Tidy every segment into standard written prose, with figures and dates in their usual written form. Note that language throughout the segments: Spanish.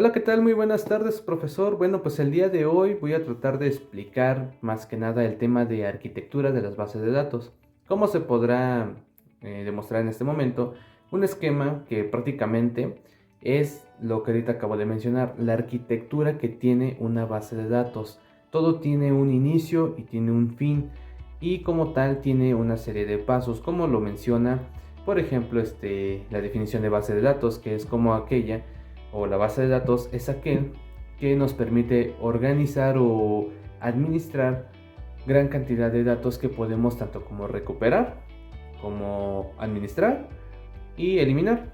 Hola, ¿qué tal? Muy buenas tardes, profesor. Bueno, pues el día de hoy voy a tratar de explicar más que nada el tema de arquitectura de las bases de datos. ¿Cómo se podrá demostrar en este momento? Un esquema que prácticamente es lo que ahorita acabo de mencionar, la arquitectura que tiene una base de datos. Todo tiene un inicio y tiene un fin y como tal tiene una serie de pasos, como lo menciona, por ejemplo, la definición de base de datos, que es como aquella o la base de datos es aquel que nos permite organizar o administrar gran cantidad de datos que podemos tanto como recuperar, como administrar y eliminar.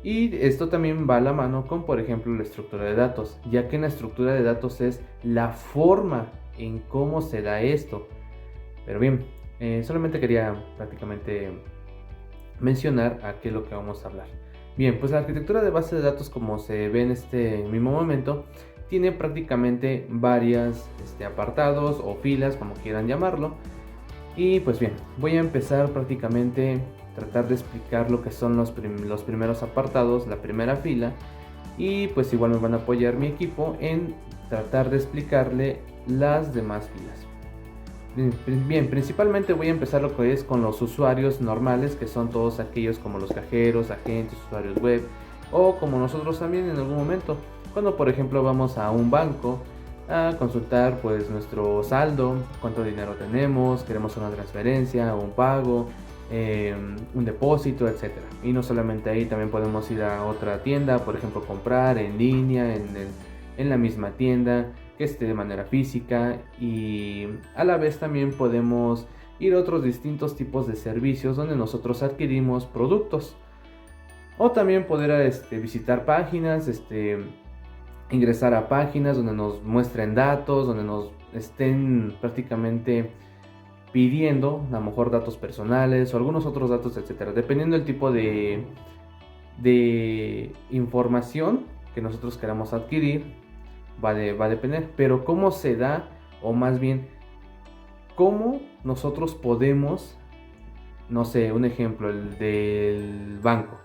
Y esto también va a la mano con, por ejemplo, la estructura de datos, ya que en la estructura de datos es la forma en cómo se da esto. Pero bien, solamente quería prácticamente mencionar a qué es lo que vamos a hablar. Bien, pues la arquitectura de base de datos, como se ve en este mismo momento, tiene prácticamente varias apartados o filas, como quieran llamarlo. Y pues bien, voy a empezar prácticamente tratar de explicar lo que son los primeros apartados, la primera fila. Y pues igual me van a apoyar mi equipo en tratar de explicarle las demás filas. Bien, principalmente voy a empezar lo que es con los usuarios normales, que son todos aquellos como los cajeros, agentes, usuarios web, o como nosotros también en algún momento, cuando por ejemplo vamos a un banco a consultar pues nuestro saldo, cuánto dinero tenemos, queremos una transferencia, un pago, un depósito, etcétera. Y no solamente ahí, también podemos ir a otra tienda, por ejemplo comprar en línea, en la misma tienda que esté de manera física, y a la vez también podemos ir a otros distintos tipos de servicios donde nosotros adquirimos productos, o también poder visitar páginas, ingresar a páginas donde nos muestren datos, donde nos estén prácticamente pidiendo a lo mejor datos personales o algunos otros datos, etcétera, dependiendo del tipo de información que nosotros queramos adquirir. Va a depender, pero cómo se da, o más bien, cómo nosotros podemos, no sé, un ejemplo, el del banco.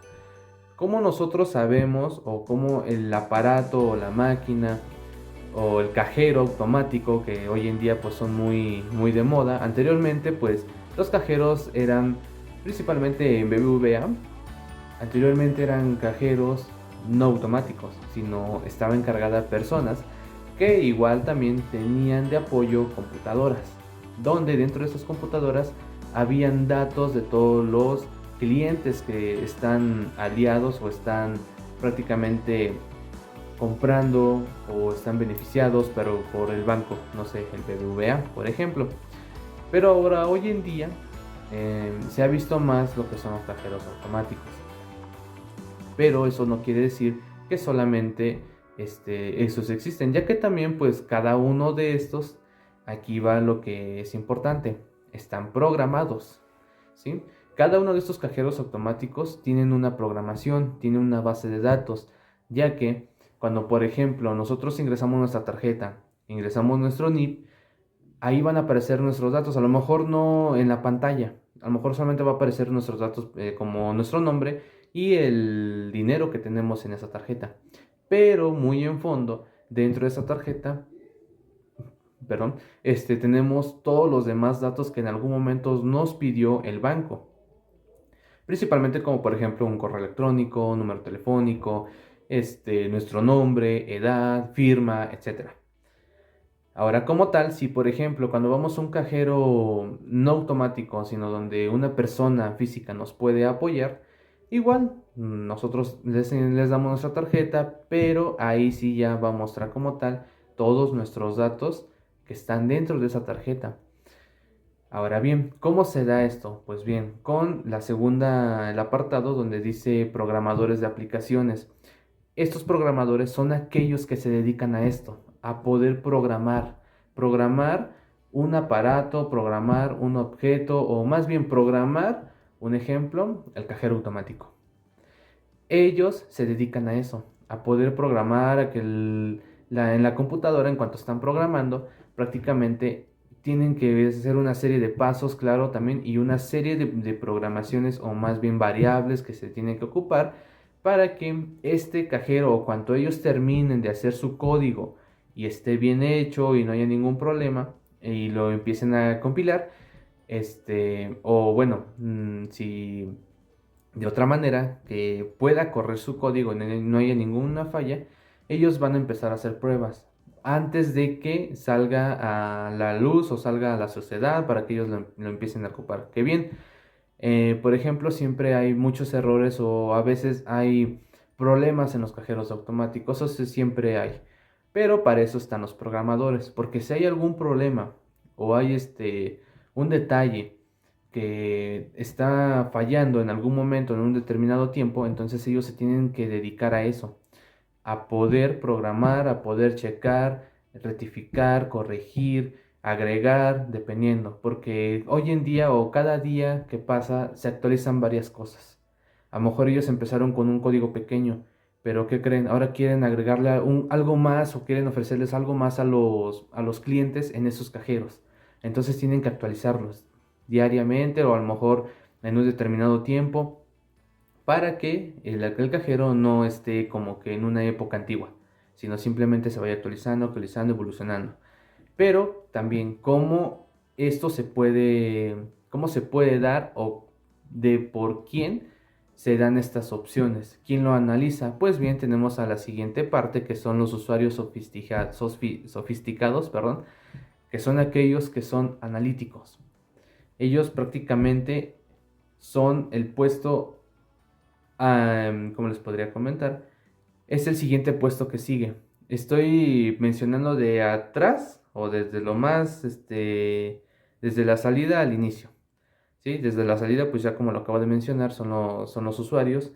Cómo nosotros sabemos, o cómo el aparato, o la máquina, o el cajero automático, que hoy en día pues son muy de moda. Anteriormente pues los cajeros eran principalmente en BBVA. Anteriormente eran cajeros no automáticos, sino estaba encargada personas que igual también tenían de apoyo computadoras, donde dentro de esas computadoras habían datos de todos los clientes que están aliados o están prácticamente comprando o están beneficiados pero por el banco, no sé, el BBVA por ejemplo. Pero ahora hoy en día se ha visto más lo que son los cajeros automáticos, pero eso no quiere decir que solamente esos existen, ya que también pues cada uno de estos, aquí va lo que es importante, están programados, ¿sí? Cada uno de estos cajeros automáticos tienen una programación, tienen una base de datos, ya que cuando por ejemplo nosotros ingresamos nuestra tarjeta, ingresamos nuestro NIP, ahí van a aparecer nuestros datos, a lo mejor no en la pantalla, a lo mejor solamente va a aparecer nuestros datos, como nuestro nombre y el dinero que tenemos en esa tarjeta. Pero muy en fondo, dentro de esa tarjeta, perdón, tenemos todos los demás datos que en algún momento nos pidió el banco. Principalmente como por ejemplo un correo electrónico, número telefónico, nuestro nombre, edad, firma, etcétera. Ahora, como tal, si por ejemplo cuando vamos a un cajero no automático, sino donde una persona física nos puede apoyar, igual nosotros les damos nuestra tarjeta, pero ahí sí ya va a mostrar como tal todos nuestros datos que están dentro de esa tarjeta. Ahora bien, ¿cómo se da esto? Pues bien, con la segunda, el apartado donde dice programadores de aplicaciones. Estos programadores son aquellos que se dedican a esto, a poder programar un aparato, programar un objeto, o más bien programar, un ejemplo, el cajero automático. Ellos se dedican a eso, a poder programar, a que en la computadora, en cuanto están programando, prácticamente tienen que hacer una serie de pasos, claro, también, y una serie de programaciones, o más bien variables que se tienen que ocupar para que este cajero, o cuando ellos terminen de hacer su código y esté bien hecho y no haya ningún problema, y lo empiecen a compilar, o bueno, si de otra manera que pueda correr su código y no haya ninguna falla, ellos van a empezar a hacer pruebas antes de que salga a la luz o salga a la sociedad para que ellos lo empiecen a ocupar. Que bien, por ejemplo, siempre hay muchos errores o a veces hay problemas en los cajeros automáticos, eso siempre hay. Pero para eso están los programadores, porque si hay algún problema o hay un detalle que está fallando en algún momento, en un determinado tiempo, entonces ellos se tienen que dedicar a eso, a poder programar, a poder checar, rectificar, corregir, agregar, dependiendo, porque hoy en día o cada día que pasa se actualizan varias cosas. A lo mejor ellos empezaron con un código pequeño, pero ¿qué creen? Ahora quieren agregarle algo más o quieren ofrecerles algo más a los clientes en esos cajeros. Entonces tienen que actualizarlos diariamente o a lo mejor en un determinado tiempo para que el cajero no esté como que en una época antigua, sino simplemente se vaya actualizando, actualizando, evolucionando. Pero también cómo se puede dar o de por quién se dan estas opciones. ¿Quién lo analiza? Pues bien, tenemos a la siguiente parte que son los usuarios sofisticados, perdón, que son aquellos que son analíticos. Ellos prácticamente son el puesto, ¿cómo les podría comentar? Es el siguiente puesto que sigue. Estoy mencionando de atrás o desde lo más, desde la salida al inicio. ¿Sí? Desde la salida, pues ya como lo acabo de mencionar, son los usuarios.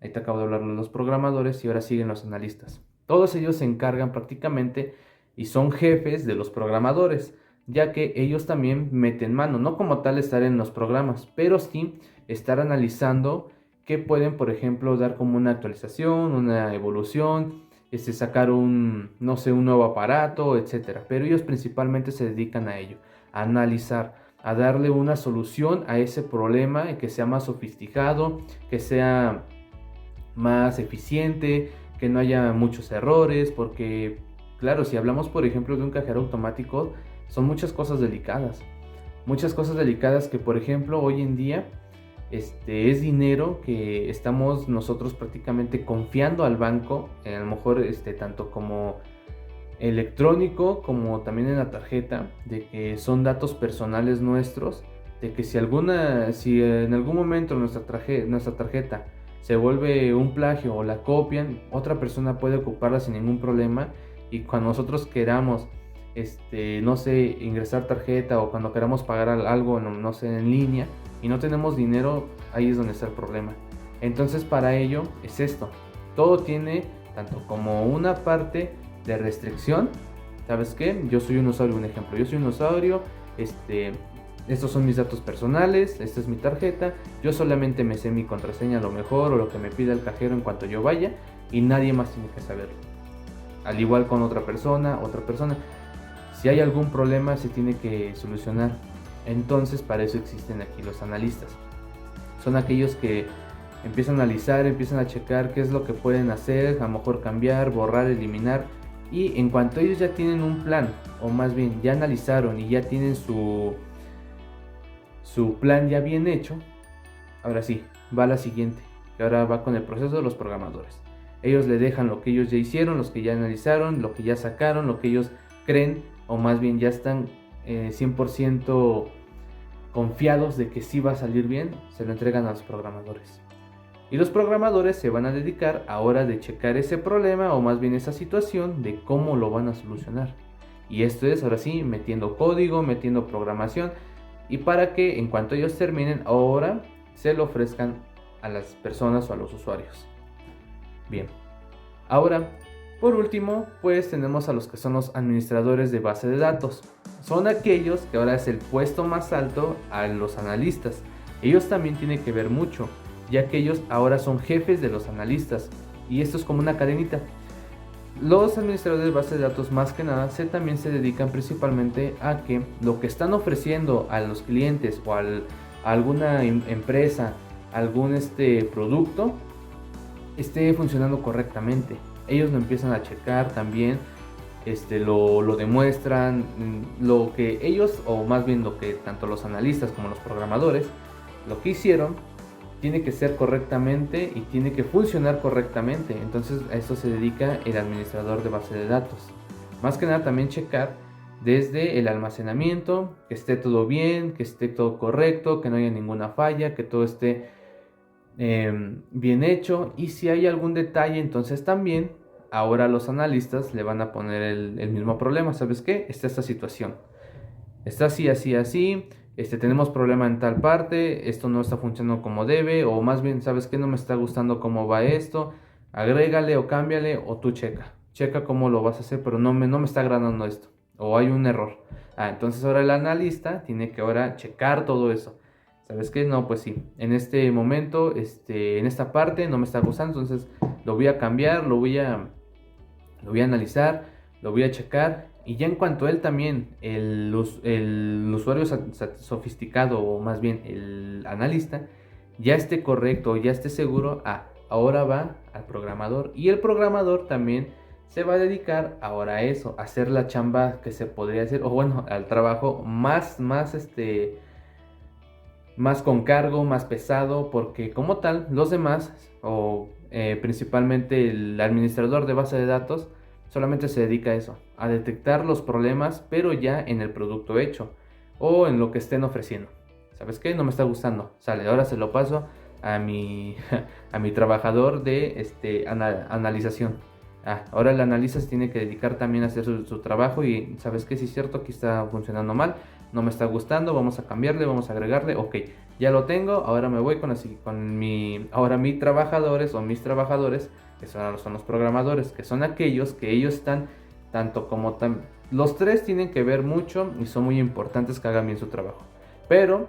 Ahí te acabo de hablar de los programadores y ahora siguen los analistas. Todos ellos se encargan prácticamente y son jefes de los programadores, ya que ellos también meten mano, no como tal estar en los programas, pero sí estar analizando que pueden, por ejemplo, dar como una actualización, una evolución, sacar no sé, un nuevo aparato, etcétera. Pero ellos principalmente se dedican a ello, a analizar, a darle una solución a ese problema y que sea más sofisticado, que sea más eficiente, que no haya muchos errores, porque claro, si hablamos por ejemplo de un cajero automático, son muchas cosas delicadas que por ejemplo hoy en día es dinero que estamos nosotros prácticamente confiando al banco, a lo mejor tanto como electrónico como también en la tarjeta, de que son datos personales nuestros, de que si en algún momento nuestra tarjeta se vuelve un plagio o la copian, otra persona puede ocuparla sin ningún problema y cuando nosotros queramos no sé, ingresar tarjeta o cuando queramos pagar algo, no sé, en línea y no tenemos dinero, ahí es donde está el problema. Entonces para ello es esto, todo tiene tanto como una parte de restricción. ¿Sabes qué? Yo soy un usuario, un ejemplo, yo soy un usuario, estos son mis datos personales, esta es mi tarjeta, yo solamente me sé mi contraseña a lo mejor o lo que me pida el cajero en cuanto yo vaya y nadie más tiene que saberlo. Al igual con otra persona. Si hay algún problema se tiene que solucionar. Entonces para eso existen aquí los analistas. Son aquellos que empiezan a analizar, empiezan a checar qué es lo que pueden hacer, a lo mejor cambiar, borrar, eliminar. Y en cuanto ellos ya tienen un plan, o más bien ya analizaron y ya tienen su plan ya bien hecho, ahora sí, va la siguiente, que ahora va con el proceso de los programadores. Ellos le dejan lo que ellos ya hicieron, los que ya analizaron, lo que ya sacaron, lo que ellos creen, o más bien ya están 100% confiados de que sí va a salir bien, se lo entregan a los programadores. Y los programadores se van a dedicar ahora de checar ese problema o más bien esa situación de cómo lo van a solucionar. Y esto es ahora sí metiendo código, metiendo programación y para que en cuanto ellos terminen ahora se lo ofrezcan a las personas o a los usuarios. Bien, ahora por último pues tenemos a los que son los administradores de base de datos. Son aquellos que ahora es el puesto más alto a los analistas. Ellos también tienen que ver mucho, ya que ellos ahora son jefes de los analistas y esto es como una cadenita. Los administradores de base de datos más que nada también se dedican principalmente a que lo que están ofreciendo a los clientes o a alguna empresa, algún producto, esté funcionando correctamente. Ellos lo empiezan a checar también, lo demuestran, lo que ellos, o más bien lo que tanto los analistas como los programadores, lo que hicieron, tiene que ser correctamente y tiene que funcionar correctamente. Entonces a esto se dedica el administrador de base de datos. Más que nada también checar desde el almacenamiento, que esté todo bien, que esté todo correcto, que no haya ninguna falla, que todo esté bien hecho. Y si hay algún detalle, entonces también ahora los analistas le van a poner el mismo problema. ¿Sabes qué? Está esta situación. Está así, así, así. Tenemos problema en tal parte. Esto no está funcionando como debe. O más bien, ¿sabes qué? No me está gustando cómo va esto. Agrégale o cámbiale o tú checa. Checa cómo lo vas a hacer, pero no me está agradando esto. O hay un error. Entonces ahora el analista tiene que ahora checar todo eso. ¿Sabes qué? No, pues sí. En este momento, en esta parte no me está gustando. Entonces lo voy a cambiar, lo voy a analizar, lo voy a checar. Y ya en cuanto a él también, el usuario sofisticado, o más bien el analista, ya esté correcto, ya esté seguro, ahora va al programador. Y el programador también se va a dedicar ahora a eso, a hacer la chamba que se podría hacer, o bueno, al trabajo más con cargo, más pesado, porque como tal, los demás, o principalmente el administrador de base de datos, solamente se dedica a eso, a detectar los problemas, pero ya en el producto hecho, o en lo que estén ofreciendo. ¿Sabes qué? No me está gustando. Sale, ahora se lo paso a mi, a mi trabajador de analización. Ahora el analista se tiene que dedicar también a hacer su trabajo y ¿sabes qué? Si es cierto, aquí está funcionando mal, no me está gustando, vamos a cambiarle, vamos a agregarle, ok, ya lo tengo, ahora me voy ahora mis trabajadores o mis trabajadores, que son los programadores, que son aquellos que ellos están, tanto como los tres tienen que ver mucho y son muy importantes que hagan bien su trabajo, pero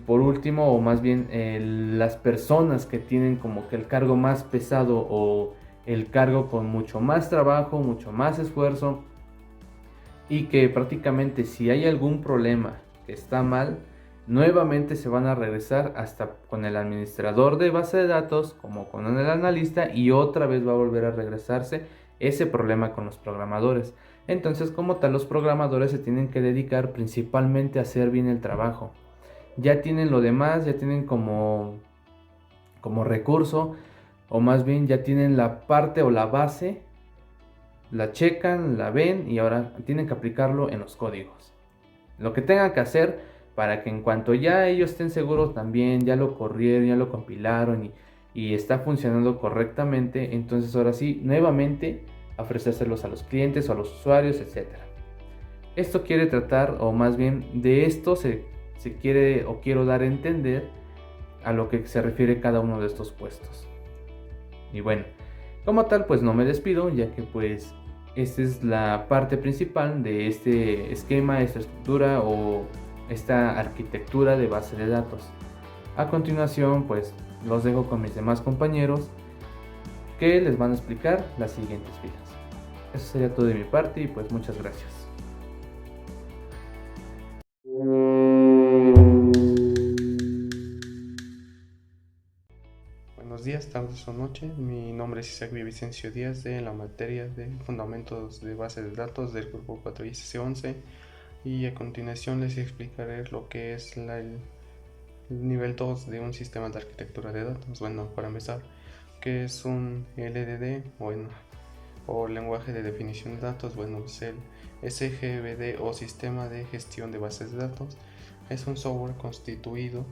por último, o más bien las personas que tienen como que el cargo más pesado o el cargo con mucho más trabajo, mucho más esfuerzo, y que prácticamente si hay algún problema que está mal, nuevamente se van a regresar hasta con el administrador de base de datos como con el analista, y otra vez va a volver a regresarse ese problema con los programadores. Entonces, como tal, los programadores se tienen que dedicar principalmente a hacer bien el trabajo. Ya tienen lo demás, ya tienen como recurso, o más bien ya tienen la parte o la base, la checan, la ven y ahora tienen que aplicarlo en los códigos. Lo que tengan que hacer para que en cuanto ya ellos estén seguros también, ya lo corrieron, ya lo compilaron y está funcionando correctamente, entonces ahora sí, nuevamente ofrecérselos a los clientes o a los usuarios, etcétera. Esto quiere tratar, o más bien de esto se quiere o quiero dar a entender a lo que se refiere cada uno de estos puestos. Y bueno, como tal, pues no me despido, ya que pues esta es la parte principal de este esquema, esta estructura o esta arquitectura de base de datos. A continuación, pues los dejo con mis demás compañeros que les van a explicar las siguientes filas. Eso sería todo de mi parte y pues muchas gracias. Buenos días, tardes o noche. Mi nombre es Isaac Vicencio Díaz de la materia de Fundamentos de Base de Datos del Grupo 4 ISC11, y a continuación les explicaré lo que es el nivel 2 de un sistema de arquitectura de datos. Bueno, para empezar, ¿qué es un LDD? Bueno, o lenguaje de definición de datos. Bueno, es el SGBD o sistema de gestión de bases de datos. Es un software constituido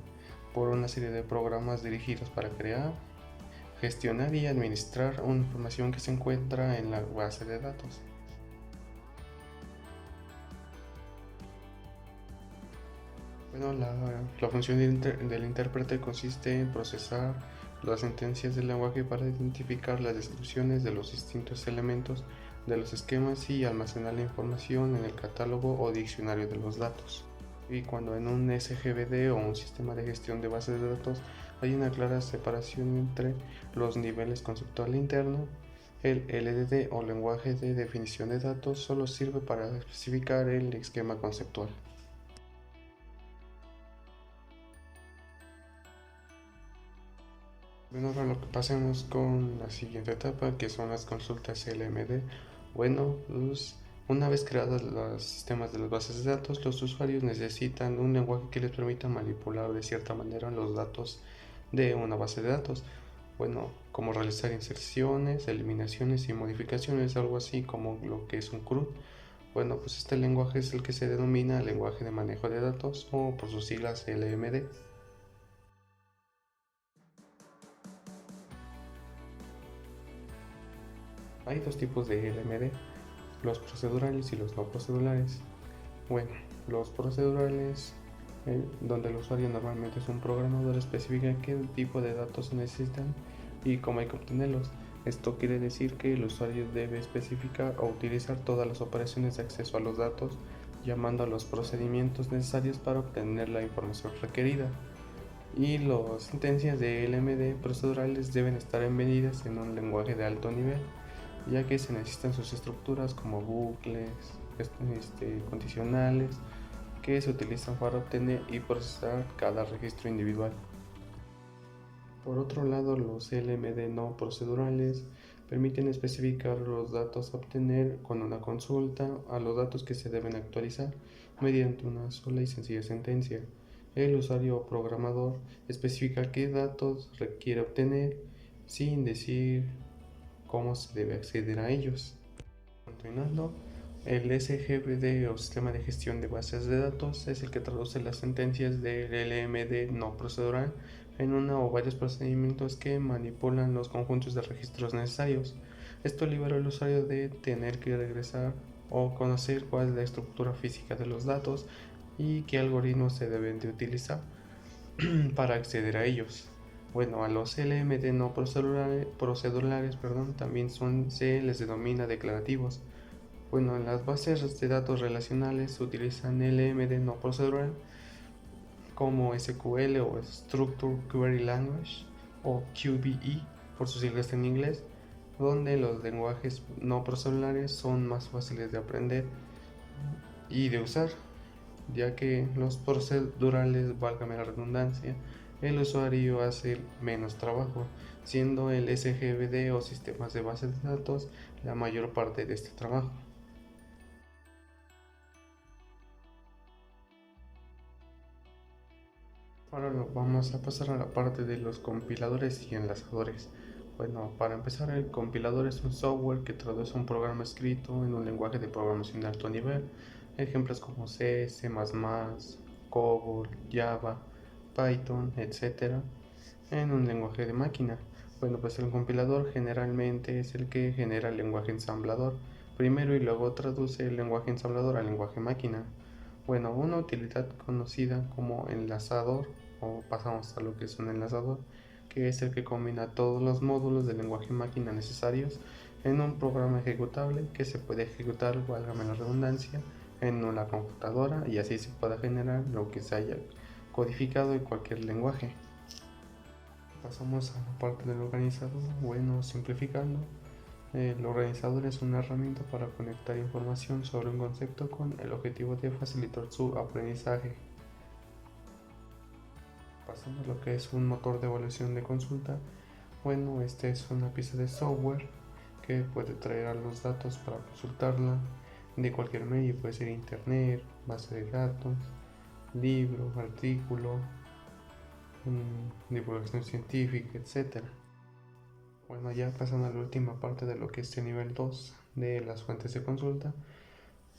por una serie de programas dirigidos para crear, gestionar y administrar una información que se encuentra en la base de datos. Bueno, la función del intérprete consiste en procesar las sentencias del lenguaje para identificar las descripciones de los distintos elementos de los esquemas y almacenar la información en el catálogo o diccionario de los datos. Y cuando en un SGBD o un sistema de gestión de bases de datos hay una clara separación entre los niveles conceptual e interno, el LDD o lenguaje de definición de datos solo sirve para especificar el esquema conceptual. Bueno, ahora lo que pasemos con la siguiente etapa, que son las consultas LMD. Bueno, una vez creados los sistemas de las bases de datos, los usuarios necesitan un lenguaje que les permita manipular de cierta manera los datos de una base de datos. Bueno, como realizar inserciones, eliminaciones y modificaciones, algo así como lo que es un CRUD. Bueno, pues este lenguaje es el que se denomina lenguaje de manejo de datos o por sus siglas LMD. Hay dos tipos de LMD, los procedurales y los no procedurales. Bueno, los procedurales, donde el usuario normalmente es un programador, especifica qué tipo de datos se necesitan y cómo hay que obtenerlos. Esto quiere decir que el usuario debe especificar o utilizar todas las operaciones de acceso a los datos, llamando a los procedimientos necesarios para obtener la información requerida. Y las sentencias de LMD procedurales deben estar embedidas en un lenguaje de alto nivel, ya que se necesitan sus estructuras como bucles, condicionales, que se utilizan para obtener y procesar cada registro individual. Por otro lado, los LMD no procedurales permiten especificar los datos a obtener con una consulta a los datos que se deben actualizar mediante una sola y sencilla sentencia. El usuario o programador especifica qué datos requiere obtener sin decir cómo se debe acceder a ellos. Continuando, el SGBD o Sistema de Gestión de Bases de Datos es el que traduce las sentencias del LMD no procedural en uno o varios procedimientos que manipulan los conjuntos de registros necesarios. Esto libera al usuario de tener que regresar o conocer cuál es la estructura física de los datos y qué algoritmos se deben de utilizar para acceder a ellos. Bueno, a los LMD no procedurales, también se les denomina declarativos. Bueno, en las bases de datos relacionales se utilizan LMD no procedural como SQL o Structured Query Language o QBE por sus siglas en inglés, donde los lenguajes no procedurales son más fáciles de aprender y de usar, ya que los procedurales, válgame la redundancia, el usuario hace menos trabajo, siendo el SGBD o sistemas de bases de datos la mayor parte de este trabajo. Ahora vamos a pasar a la parte de los compiladores y enlazadores. Bueno, para empezar, el compilador es un software que traduce un programa escrito en un lenguaje de programación de alto nivel. Ejemplos como C, C++, COBOL, Java, Python, etc. en un lenguaje de máquina. Bueno, pues el compilador generalmente es el que genera el lenguaje ensamblador primero y luego traduce el lenguaje ensamblador al lenguaje máquina. Bueno, una utilidad conocida como enlazador, o pasamos a lo que es un enlazador, que es el que combina todos los módulos del lenguaje máquina necesarios en un programa ejecutable que se puede ejecutar, válgame la redundancia, en una computadora y así se pueda generar lo que se haya codificado en cualquier lenguaje. Pasamos a la parte del organizador. Bueno, simplificando, el organizador es una herramienta para conectar información sobre un concepto con el objetivo de facilitar su aprendizaje. Pasando a lo que es un motor de evaluación de consulta, bueno, este es una pieza de software que puede traer a los datos para consultarla de cualquier medio, puede ser internet, base de datos, libro, artículo, divulgación científica, etc. Bueno, ya pasando a la última parte de lo que es el nivel 2 de las fuentes de consulta.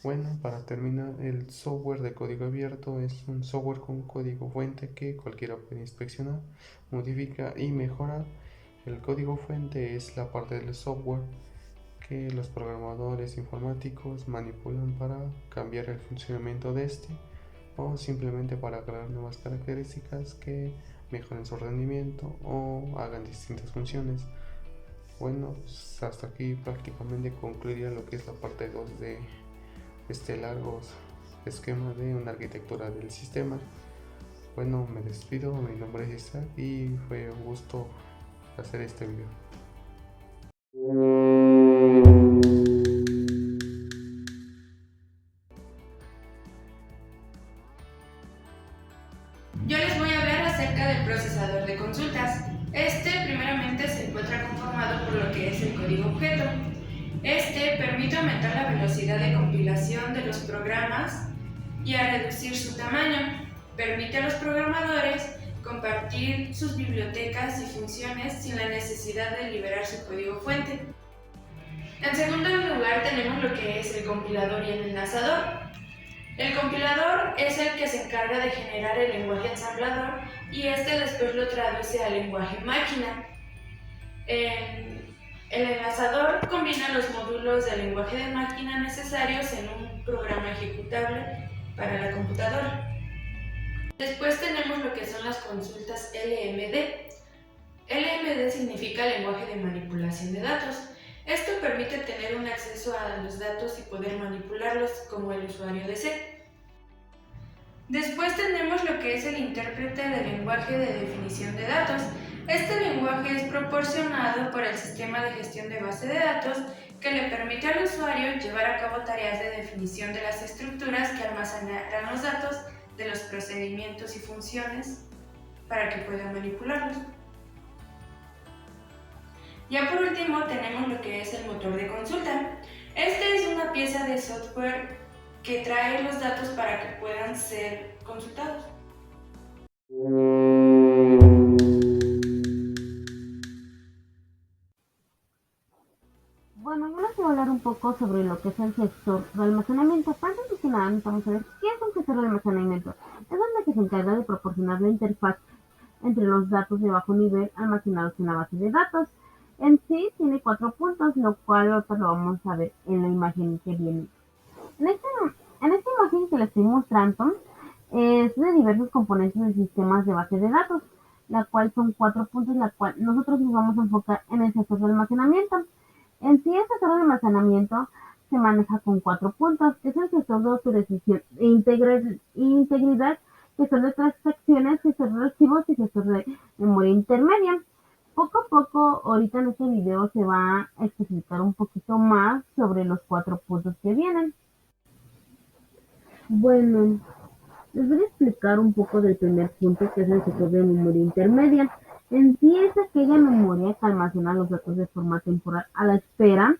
Bueno, para terminar, el software de código abierto es un software con código fuente que cualquiera puede inspeccionar, modificar y mejorar. El código fuente es la parte del software que los programadores informáticos manipulan para cambiar el funcionamiento de este o simplemente para crear nuevas características que mejoren su rendimiento o hagan distintas funciones. Bueno, pues hasta aquí prácticamente concluiría lo que es la parte 2 de este largo esquema de una arquitectura del sistema. Bueno, me despido, mi nombre es Isaac y fue un gusto hacer este video. Yo les voy a hablar acerca del procesador de consultas. Primero Este permite aumentar la velocidad de compilación de los programas y a reducir su tamaño. Permite a los programadores compartir sus bibliotecas y funciones sin la necesidad de liberar su código fuente. En segundo lugar tenemos lo que es el compilador y el enlazador. El compilador es el que se encarga de generar el lenguaje ensamblador y este después lo traduce al lenguaje máquina. El enlazador combina los módulos del lenguaje de máquina necesarios en un programa ejecutable para la computadora. Después tenemos lo que son las consultas LMD. LMD significa lenguaje de manipulación de datos. Esto permite tener un acceso a los datos y poder manipularlos como el usuario desee. Después tenemos lo que es el intérprete de lenguaje de definición de datos. Este lenguaje es proporcionado por el sistema de gestión de base de datos que le permite al usuario llevar a cabo tareas de definición de las estructuras que almacenarán los datos de los procedimientos y funciones para que pueda manipularlos. Ya por último tenemos lo que es el motor de consulta. Este es una pieza de software que trae los datos para que puedan ser consultados. Bueno, yo les voy a hablar un poco sobre lo que es el gestor de almacenamiento. Para antes que nada, vamos a ver qué es un gestor de almacenamiento. Es donde se encarga de proporcionar la interfaz entre los datos de bajo nivel almacenados en la base de datos. En sí tiene 4 puntos, lo cual ahorita lo vamos a ver en la imagen que viene. En esta imagen que les estoy mostrando es de diversos componentes de sistemas de base de datos, la cual son 4 puntos, la cual nosotros nos vamos a enfocar en el gestor de almacenamiento. En sí, el gestor de almacenamiento se maneja con 4 puntos, que es el gestor de autorización e integridad, gestor de transacciones, gestor de archivos y gestor de memoria intermedia. Poco a poco, ahorita en este video se va a especificar un poquito más sobre los 4 puntos que vienen. Bueno, les voy a explicar un poco del primer punto, que es el gestor de memoria intermedia. En sí es aquella memoria que almacena los datos de forma temporal a la espera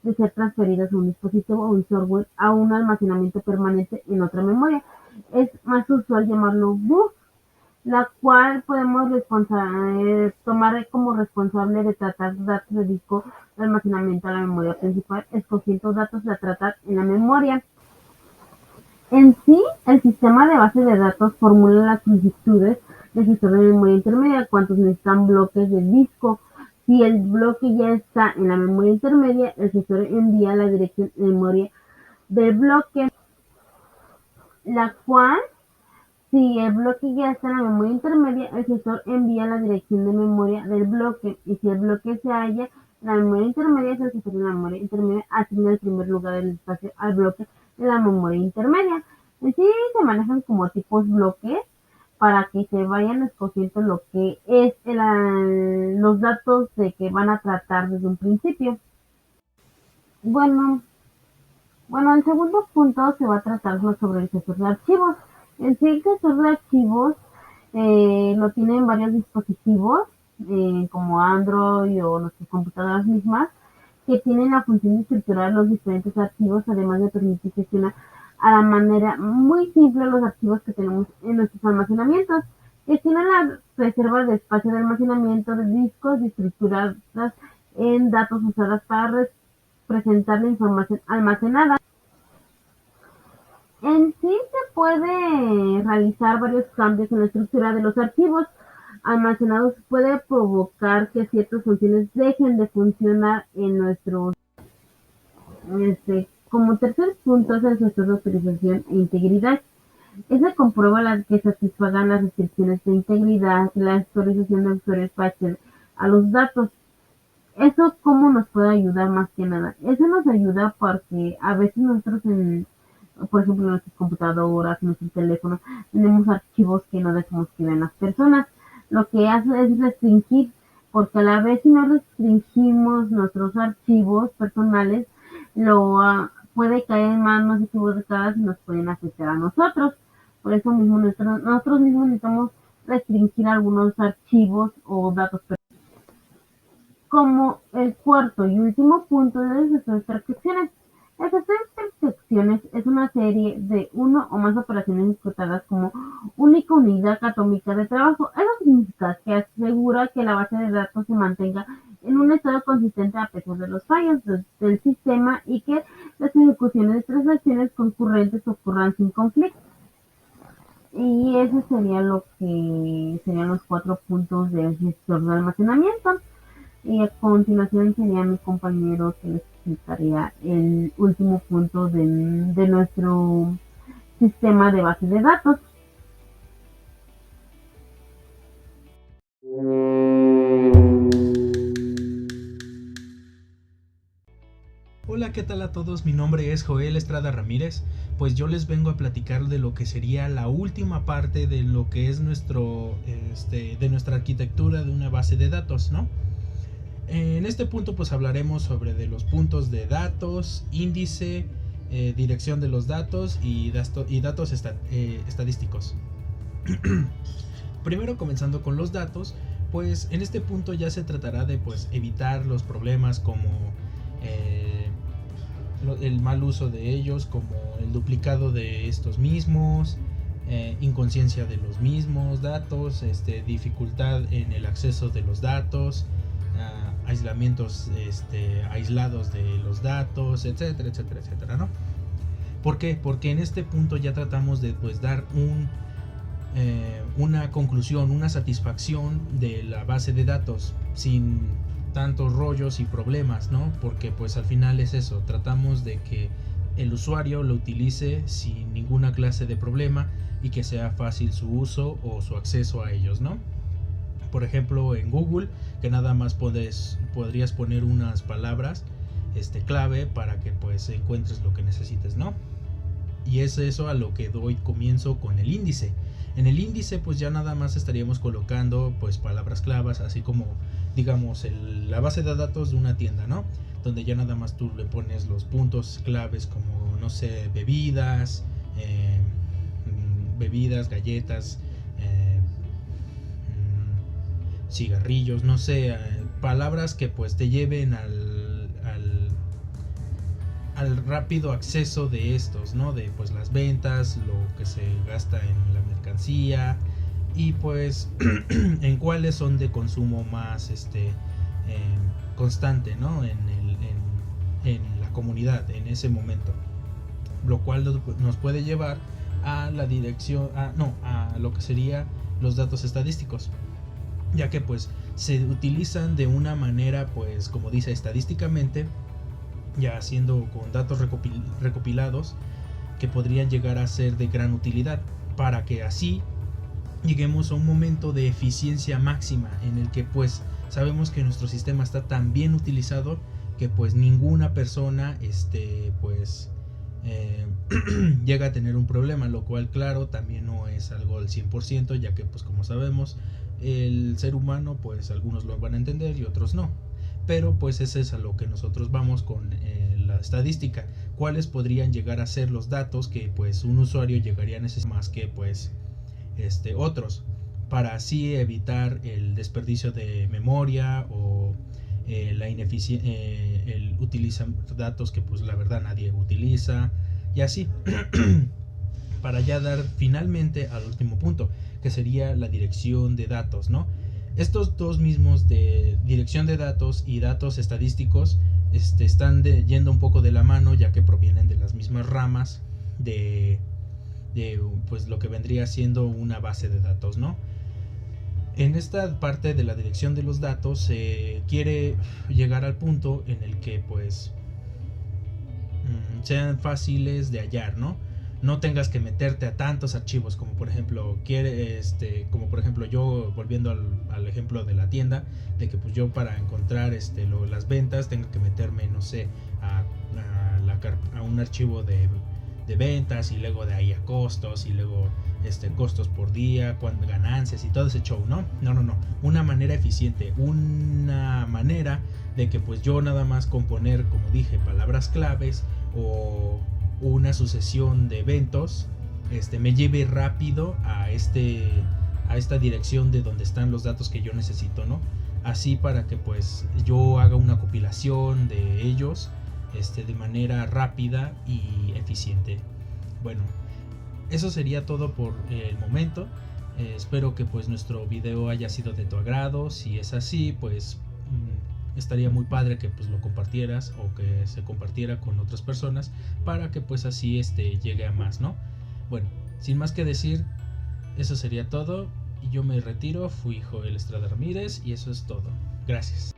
de ser transferidos a un dispositivo o un software a un almacenamiento permanente en otra memoria. Es más usual llamarlo bus, la cual podemos tomar como responsable de tratar datos de disco de almacenamiento a la memoria principal, escogiendo datos a tratar en la memoria. En sí, el sistema de base de datos formula las solicitudes del gestor de memoria intermedia, cuántos necesitan bloques del disco. Si el bloque ya está en la memoria intermedia, el gestor envía la dirección de memoria del bloque, la cual, si el bloque ya está en la memoria intermedia, el gestor envía la dirección de memoria del bloque, y si el bloque se halla en la memoria intermedia, el gestor de la memoria intermedia asigna el primer lugar del espacio al bloque de la memoria intermedia. En sí se manejan como tipos bloques para que se vayan escogiendo lo que es los datos de que van a tratar desde un principio. Bueno, el segundo punto se va a tratar sobre el gestor de archivos. En sí, el gestor de archivos lo tienen varios dispositivos, como Android o nuestras computadoras mismas, que tienen la función de estructurar los diferentes archivos, además de permitir gestionar a la manera muy simple los archivos que tenemos en nuestros almacenamientos. Gestiona la reserva de espacio de almacenamiento de discos y estructuradas en datos usadas para presentar la información almacenada. En sí se puede realizar varios cambios en la estructura de los archivos almacenados. Puede provocar que ciertas funciones dejen de funcionar en nuestros. Como tercer punto es el gestor de autorización e integridad. Ese comprueba que satisfagan las restricciones de integridad y la autorización de usuarios para acceder a los datos. Eso cómo nos puede ayudar más que nada. Eso nos ayuda porque a veces nosotros por ejemplo, en nuestras computadoras, en nuestros teléfonos, tenemos archivos que no dejamos que vean las personas. Lo que hace es restringir, porque a la vez si no restringimos nuestros archivos personales, puede caer en manos equivocadas y nos pueden afectar a nosotros. Por eso mismo nosotros mismos necesitamos restringir algunos archivos o datos personales. Como el cuarto y último punto de las intersecciones. El factor de intersecciones es una serie de uno o más operaciones ejecutadas como única unidad atómica de trabajo. Eso significa que asegura que la base de datos se mantenga en un estado consistente a pesar de los fallos del sistema y que las ejecuciones de transacciones concurrentes ocurran sin conflicto. Y eso sería lo que serían los 4 puntos del gestor de almacenamiento. Y a continuación sería mi compañero que les explicaría el último punto de nuestro sistema de base de datos. Hola, ¿qué tal a todos? Mi nombre es Joel Estrada Ramírez. Pues yo les vengo a platicar de lo que sería la última parte de lo que es de nuestra arquitectura de una base de datos, ¿no? En este punto pues hablaremos sobre de los puntos de datos, índice, dirección de los datos y datos estadísticos. Primero, comenzando con los datos, pues en este punto ya se tratará de pues evitar los problemas como el mal uso de ellos, como el duplicado de estos mismos, inconsciencia de los mismos datos, dificultad en el acceso de los datos, aislamientos aislados de los datos, etcétera, etcétera, etcétera, ¿no? ¿Por qué? Porque en este punto ya tratamos de pues dar una conclusión, una satisfacción de la base de datos sin tantos rollos y problemas, ¿no? Porque pues al final es eso, tratamos de que el usuario lo utilice sin ninguna clase de problema y que sea fácil su uso o su acceso a ellos, ¿no? Por ejemplo, en Google, que nada más podrías poner unas palabras clave para que pues encuentres lo que necesites, ¿no? Y es eso a lo que doy comienzo con el índice. En el índice pues ya nada más estaríamos colocando pues palabras claves, así como digamos la base de datos de una tienda, ¿no? Donde ya nada más tú le pones los puntos claves como, no sé, bebidas, galletas, cigarrillos, no sé, palabras que pues te lleven al rápido acceso de estos, ¿no? De pues las ventas, lo que se gasta en la mercancía y pues en cuáles son de consumo más constante, ¿no? En la comunidad en ese momento, lo cual nos puede llevar a la dirección, a lo que sería los datos estadísticos, ya que pues se utilizan de una manera pues como dice estadísticamente, ya haciendo con datos recopilados que podrían llegar a ser de gran utilidad para que así lleguemos a un momento de eficiencia máxima en el que pues sabemos que nuestro sistema está tan bien utilizado que pues ninguna persona llega a tener un problema, lo cual claro también no es algo del 100%, ya que pues como sabemos el ser humano pues algunos lo van a entender y otros no, pero pues ese es a lo que nosotros vamos con la estadística, cuáles podrían llegar a ser los datos que pues un usuario llegaría a necesitar más que pues otros, para así evitar el desperdicio de memoria o el utilizar datos que pues la verdad nadie utiliza y así para ya dar finalmente al último punto, que sería la dirección de datos, ¿no? Estos dos mismos de dirección de datos y datos estadísticos están yendo un poco de la mano, ya que provienen de las mismas ramas de pues lo que vendría siendo una base de datos, ¿no? En esta parte de la dirección de los datos se quiere llegar al punto en el que pues sean fáciles de hallar, ¿no? No tengas que meterte a tantos archivos como por ejemplo yo volviendo al ejemplo de la tienda, de que pues yo para encontrar las ventas tengo que meterme, no sé, a un archivo de ventas y luego de ahí a costos y luego costos por día, ganancias y todo ese show, ¿no? No, una manera eficiente, una manera de que pues yo nada más con poner, como dije, palabras claves o una sucesión de eventos me lleve rápido a esta dirección de donde están los datos que yo necesito, ¿no? así para que pues yo haga una compilación de ellos de manera rápida y eficiente. Bueno, eso sería todo por el momento. Espero que pues nuestro video haya sido de tu agrado. Si es así, pues estaría muy padre que pues lo compartieras o que se compartiera con otras personas para que pues así llegue a más, ¿no? Bueno, sin más que decir, eso sería todo y yo me retiro. Fui Joel Estrada Ramírez y eso es todo. Gracias.